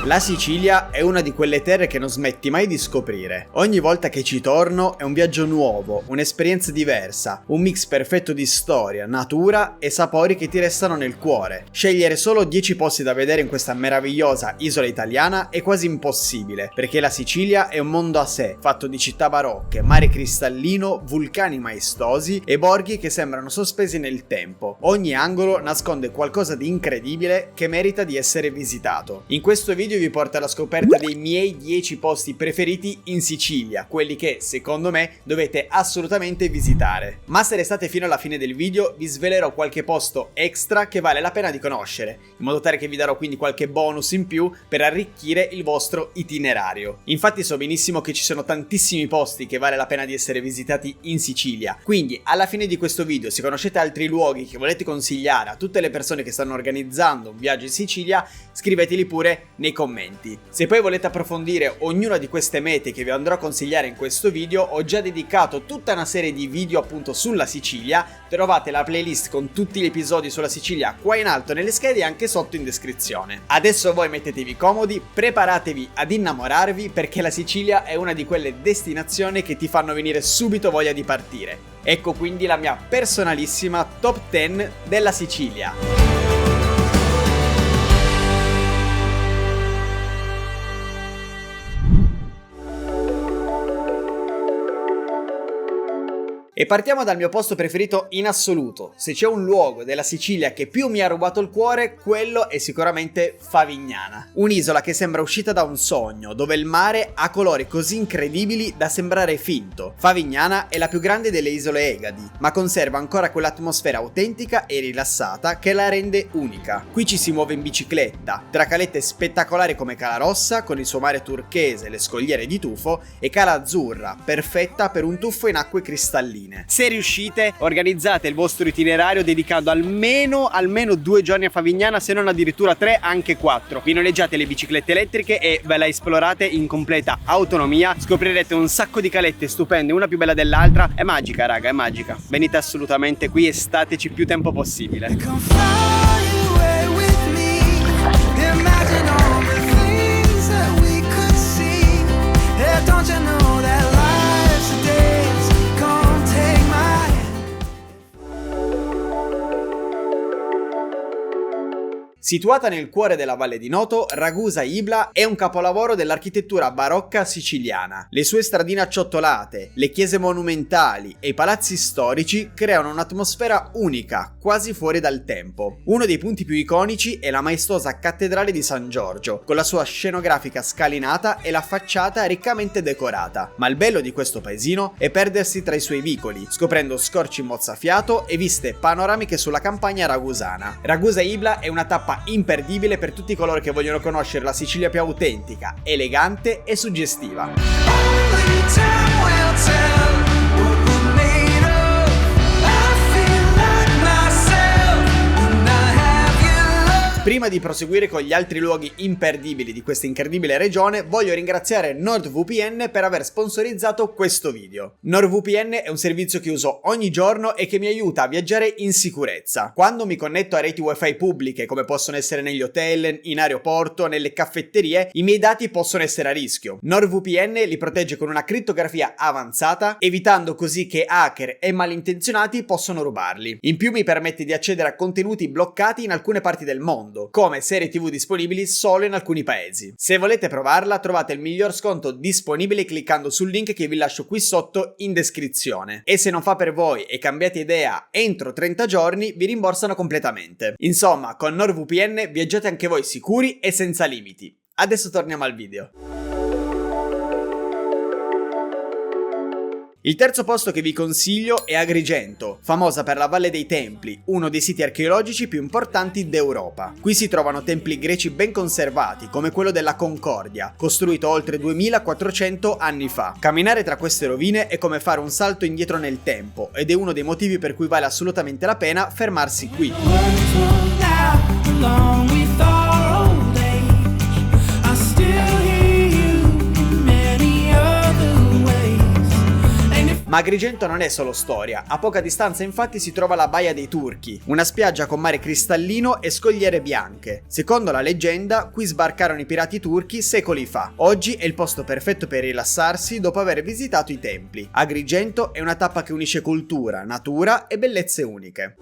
La Sicilia è una di quelle terre che non smetti mai di scoprire. Ogni volta che ci torno è un viaggio nuovo, un'esperienza diversa, un mix perfetto di storia, natura e sapori che ti restano nel cuore. Scegliere solo 10 posti da vedere in questa meravigliosa isola italiana è quasi impossibile, perché la Sicilia è un mondo a sé, fatto di città barocche, mare cristallino, vulcani maestosi e borghi che sembrano sospesi nel tempo. Ogni angolo nasconde qualcosa di incredibile che merita di essere visitato. In questo video vi porto alla scoperta dei miei 10 posti preferiti in Sicilia, quelli che, secondo me, dovete assolutamente visitare. Ma se restate fino alla fine del video vi svelerò qualche posto extra che vale la pena di conoscere, in modo tale che vi darò quindi qualche bonus in più per arricchire il vostro itinerario. Infatti so benissimo che ci sono tantissimi posti che vale la pena di essere visitati in Sicilia, quindi alla fine di questo video, se conoscete altri luoghi che volete consigliare a tutte le persone che stanno organizzando un viaggio in Sicilia, scriveteli pure nei commenti. Se poi volete approfondire ognuna di queste mete che vi andrò a consigliare in questo video, ho già dedicato tutta una serie di video appunto sulla Sicilia. Trovate la playlist con tutti gli episodi sulla Sicilia qua in alto nelle schede e anche sotto in descrizione. Adesso voi mettetevi comodi, preparatevi ad innamorarvi, perché la Sicilia è una di quelle destinazioni che ti fanno venire subito voglia di partire. Ecco quindi la mia personalissima top 10 della Sicilia. E partiamo dal mio posto preferito in assoluto. Se c'è un luogo della Sicilia che più mi ha rubato il cuore, quello è sicuramente Favignana. Un'isola che sembra uscita da un sogno, dove il mare ha colori così incredibili da sembrare finto. Favignana è la più grande delle isole Egadi, ma conserva ancora quell'atmosfera autentica e rilassata che la rende unica. Qui ci si muove in bicicletta, tra calette spettacolari come Cala Rossa, con il suo mare turchese e le scogliere di tufo, e Cala Azzurra, perfetta per un tuffo in acque cristalline. Se riuscite, organizzate il vostro itinerario dedicando almeno 2 giorni a Favignana, se non addirittura 3, anche 4. Vi noleggiate le biciclette elettriche e ve la esplorate in completa autonomia. Scoprirete un sacco di calette stupende, una più bella dell'altra. È magica, raga, è magica. Venite assolutamente qui e stateci più tempo possibile. Situata nel cuore della Valle di Noto, Ragusa Ibla è un capolavoro dell'architettura barocca siciliana. Le sue stradine acciottolate, le chiese monumentali e i palazzi storici creano un'atmosfera unica, quasi fuori dal tempo. Uno dei punti più iconici è la maestosa cattedrale di San Giorgio, con la sua scenografica scalinata e la facciata riccamente decorata. Ma il bello di questo paesino è perdersi tra i suoi vicoli, scoprendo scorci mozzafiato e viste panoramiche sulla campagna ragusana. Ragusa Ibla è una tappa imperdibile per tutti coloro che vogliono conoscere la Sicilia più autentica, elegante e suggestiva. Prima di proseguire con gli altri luoghi imperdibili di questa incredibile regione, voglio ringraziare NordVPN per aver sponsorizzato questo video. NordVPN è un servizio che uso ogni giorno e che mi aiuta a viaggiare in sicurezza. Quando mi connetto a reti wifi pubbliche, come possono essere negli hotel, in aeroporto, nelle caffetterie, i miei dati possono essere a rischio. NordVPN li protegge con una crittografia avanzata, evitando così che hacker e malintenzionati possono rubarli. In più mi permette di accedere a contenuti bloccati in alcune parti del mondo, come serie TV disponibili solo in alcuni paesi. Se volete provarla, trovate il miglior sconto disponibile cliccando sul link che vi lascio qui sotto in descrizione. E se non fa per voi e cambiate idea entro 30 giorni, vi rimborsano completamente. Insomma, con NordVPN viaggiate anche voi sicuri e senza limiti. Adesso torniamo al video. Il terzo posto che vi consiglio è Agrigento, famosa per la Valle dei Templi, uno dei siti archeologici più importanti d'Europa. Qui si trovano templi greci ben conservati, come quello della Concordia, costruito oltre 2400 anni fa. Camminare tra queste rovine è come fare un salto indietro nel tempo, ed è uno dei motivi per cui vale assolutamente la pena fermarsi qui. Ma Agrigento non è solo storia, a poca distanza infatti si trova la Baia dei Turchi, una spiaggia con mare cristallino e scogliere bianche. Secondo la leggenda, qui sbarcarono i pirati turchi secoli fa. Oggi è il posto perfetto per rilassarsi dopo aver visitato i templi. Agrigento è una tappa che unisce cultura, natura e bellezze uniche.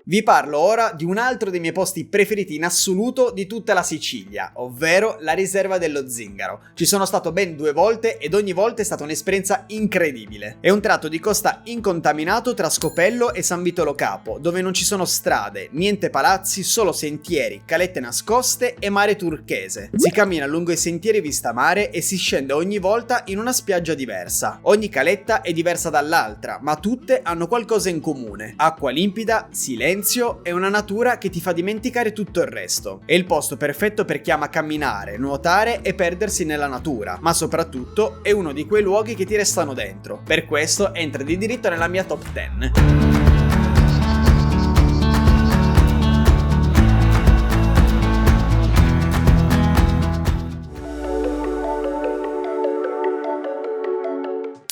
Vi parlo ora di un altro dei miei posti preferiti in assoluto di tutta la Sicilia, ovvero la riserva dello Zingaro. Ci sono stato ben 2 volte ed ogni volta è stata un'esperienza incredibile. È un tratto di costa incontaminato tra Scopello e San Vito Lo Capo, dove non ci sono strade, niente palazzi, solo sentieri, calette nascoste e mare turchese. Si cammina lungo i sentieri vista mare e si scende ogni volta in una spiaggia diversa. Ogni caletta è diversa dall'altra, ma tutte hanno qualcosa in comune: acqua limpida, silenzio e una natura che ti fa dimenticare tutto il resto. È il posto perfetto per chi ama camminare, nuotare e perdersi nella natura, ma soprattutto è uno di quei luoghi che ti restano dentro. Per questo entra di diritto nella mia top 10.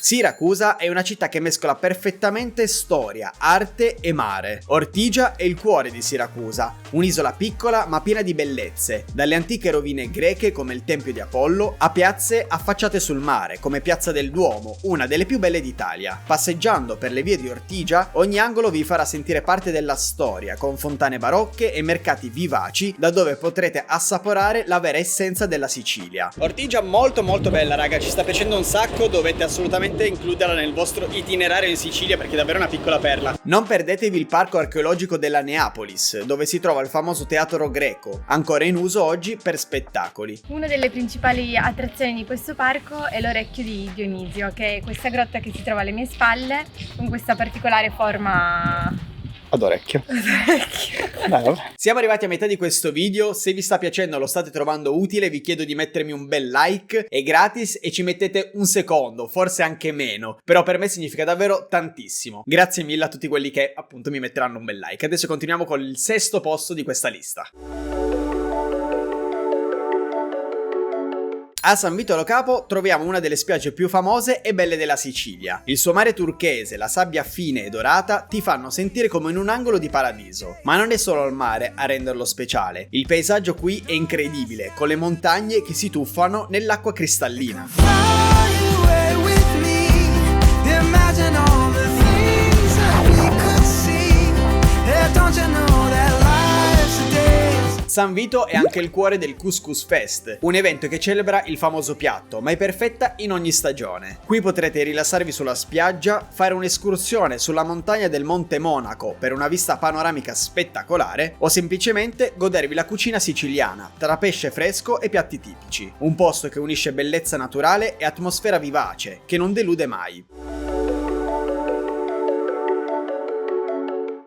Siracusa è una città che mescola perfettamente storia, arte e mare. Ortigia è il cuore di Siracusa, un'isola piccola ma piena di bellezze, dalle antiche rovine greche come il Tempio di Apollo a piazze affacciate sul mare come Piazza del Duomo, una delle più belle d'Italia. Passeggiando per le vie di Ortigia, ogni angolo vi farà sentire parte della storia, con fontane barocche e mercati vivaci da dove potrete assaporare la vera essenza della Sicilia. Ortigia molto bella, raga, ci sta piacendo un sacco, dovete assolutamente includerla nel vostro itinerario in Sicilia perché è davvero una piccola perla. Non perdetevi il parco archeologico della Neapolis, dove si trova il famoso teatro greco, ancora in uso oggi per spettacoli. Una delle principali attrazioni di questo parco è l'orecchio di Dionisio, che è questa grotta che si trova alle mie spalle, con questa particolare forma ad orecchio. Siamo arrivati a metà di questo video. Se vi sta piacendo, lo state trovando utile, vi chiedo di mettermi un bel like, è gratis e ci mettete un secondo, forse anche meno, però per me significa davvero tantissimo. Grazie mille a tutti quelli che appunto mi metteranno un bel like. Adesso continuiamo con il 6° posto di questa lista. A San Vito Lo Capo troviamo una delle spiagge più famose e belle della Sicilia. Il suo mare turchese, la sabbia fine e dorata ti fanno sentire come in un angolo di paradiso. Ma non è solo il mare a renderlo speciale. Il paesaggio qui è incredibile, con le montagne che si tuffano nell'acqua cristallina. San Vito è anche il cuore del Couscous Fest, un evento che celebra il famoso piatto, ma è perfetta in ogni stagione. Qui potrete rilassarvi sulla spiaggia, fare un'escursione sulla montagna del Monte Monaco per una vista panoramica spettacolare o semplicemente godervi la cucina siciliana, tra pesce fresco e piatti tipici. Un posto che unisce bellezza naturale e atmosfera vivace, che non delude mai.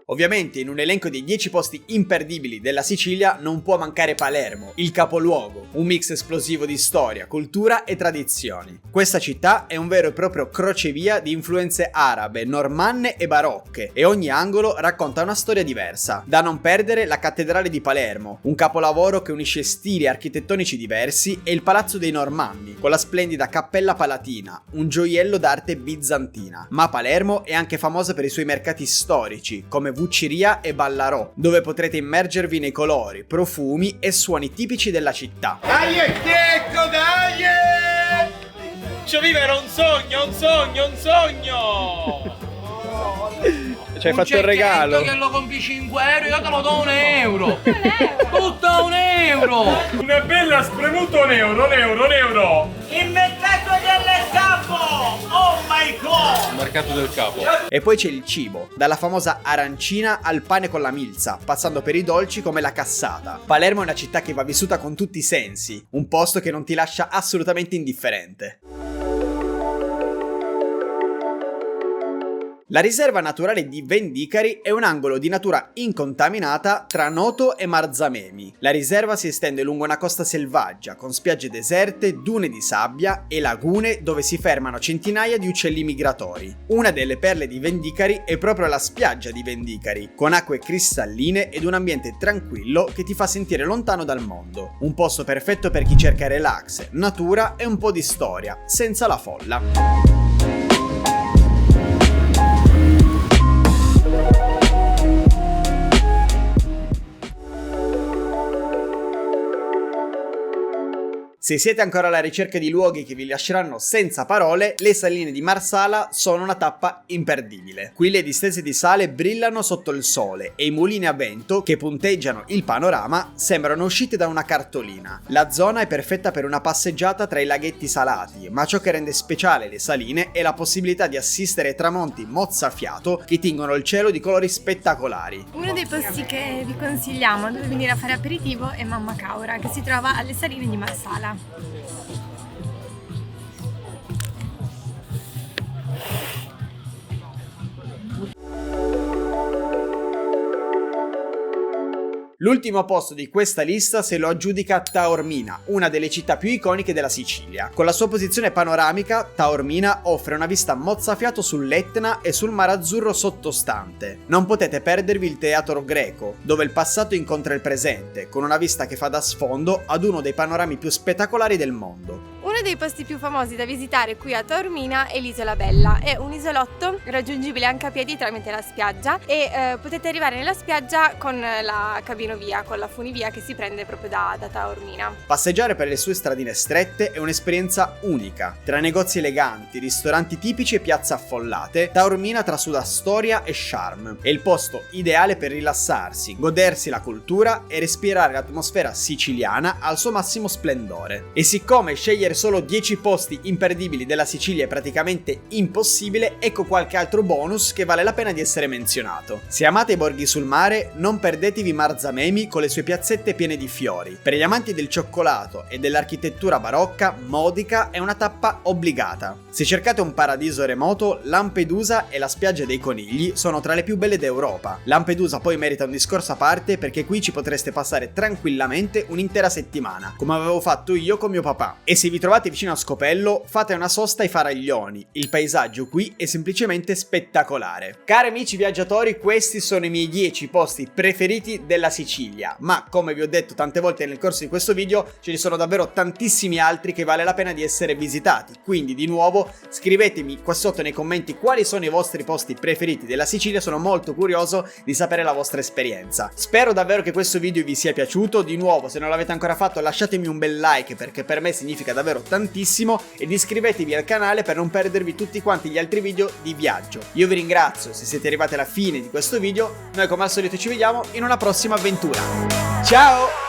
Ovviamente in un elenco dei 10 posti imperdibili della Sicilia non può mancare Palermo, il capoluogo, un mix esplosivo di storia, cultura e tradizioni. Questa città è un vero e proprio crocevia di influenze arabe, normanne e barocche e ogni angolo racconta una storia diversa. Da non perdere la cattedrale di Palermo, un capolavoro che unisce stili architettonici diversi, e il Palazzo dei Normanni, con la splendida Cappella Palatina, un gioiello d'arte bizantina. Ma Palermo è anche famosa per i suoi mercati storici, come Vucciria e Ballarò, dove potrete immergervi nei colori, profumi e suoni tipici della città. Dai, ecco, dai! Cioè vivere un sogno, un sogno, un sogno! Ci hai fatto il regalo. Che lo compri 5 euro, io te lo do 1 euro. Tutto 1 euro. Una bella spremuta, 1 euro, 1 euro, 1 euro! Il mercato del capo. Oh my god. Il mercato del capo. E poi c'è il cibo, dalla famosa arancina al pane con la milza, passando per i dolci come la cassata. Palermo è una città che va vissuta con tutti i sensi, un posto che non ti lascia assolutamente indifferente. La riserva naturale di Vendicari è un angolo di natura incontaminata tra Noto e Marzamemi. La riserva si estende lungo una costa selvaggia, con spiagge deserte, dune di sabbia e lagune dove si fermano centinaia di uccelli migratori. Una delle perle di Vendicari è proprio la spiaggia di Vendicari, con acque cristalline ed un ambiente tranquillo che ti fa sentire lontano dal mondo. Un posto perfetto per chi cerca relax, natura e un po' di storia, senza la folla. Se siete ancora alla ricerca di luoghi che vi lasceranno senza parole, le saline di Marsala sono una tappa imperdibile. Qui le distese di sale brillano sotto il sole e i mulini a vento, che punteggiano il panorama, sembrano usciti da una cartolina. La zona è perfetta per una passeggiata tra i laghetti salati, ma ciò che rende speciale le saline è la possibilità di assistere ai tramonti mozzafiato che tingono il cielo di colori spettacolari. Uno dei posti che vi consigliamo dove venire a fare aperitivo è Mamma Caura, che si trova alle saline di Marsala. L'ultimo posto di questa lista se lo aggiudica Taormina, una delle città più iconiche della Sicilia. Con la sua posizione panoramica, Taormina offre una vista mozzafiato sull'Etna e sul Mar Azzurro sottostante. Non potete perdervi il Teatro Greco, dove il passato incontra il presente, con una vista che fa da sfondo ad uno dei panorami più spettacolari del mondo. Uno dei posti più famosi da visitare qui a Taormina è l'Isola Bella. È un isolotto raggiungibile anche a piedi tramite la spiaggia e potete arrivare nella spiaggia con la cabinovia, con la funivia che si prende proprio da Taormina. Passeggiare per le sue stradine strette è un'esperienza unica. Tra negozi eleganti, ristoranti tipici e piazze affollate, Taormina trasuda storia e charme. È il posto ideale per rilassarsi, godersi la cultura e respirare l'atmosfera siciliana al suo massimo splendore. E siccome scegliere solo 10 posti imperdibili della Sicilia è praticamente impossibile, ecco qualche altro bonus che vale la pena di essere menzionato. Se amate i borghi sul mare, non perdetevi Marzamemi con le sue piazzette piene di fiori. Per gli amanti del cioccolato e dell'architettura barocca, Modica è una tappa obbligata. Se cercate un paradiso remoto, Lampedusa e la spiaggia dei conigli sono tra le più belle d'Europa. Lampedusa poi merita un discorso a parte perché qui ci potreste passare tranquillamente un'intera settimana, come avevo fatto io con mio papà. E se vi trovate vicino a Scopello, fate una sosta ai Faraglioni. Il paesaggio qui è semplicemente spettacolare. Cari amici viaggiatori, questi sono i miei 10 posti preferiti della Sicilia, ma come vi ho detto tante volte nel corso di questo video, ce ne sono davvero tantissimi altri che vale la pena di essere visitati. Quindi di nuovo scrivetemi qua sotto nei commenti quali sono i vostri posti preferiti della Sicilia, sono molto curioso di sapere la vostra esperienza. Spero davvero che questo video vi sia piaciuto. Di nuovo, se non l'avete ancora fatto, lasciatemi un bel like perché per me significa davvero tantissimo, ed iscrivetevi al canale per non perdervi tutti quanti gli altri video di viaggio. Io vi ringrazio se siete arrivati alla fine di questo video. Noi come al solito ci vediamo in una prossima avventura. Ciao!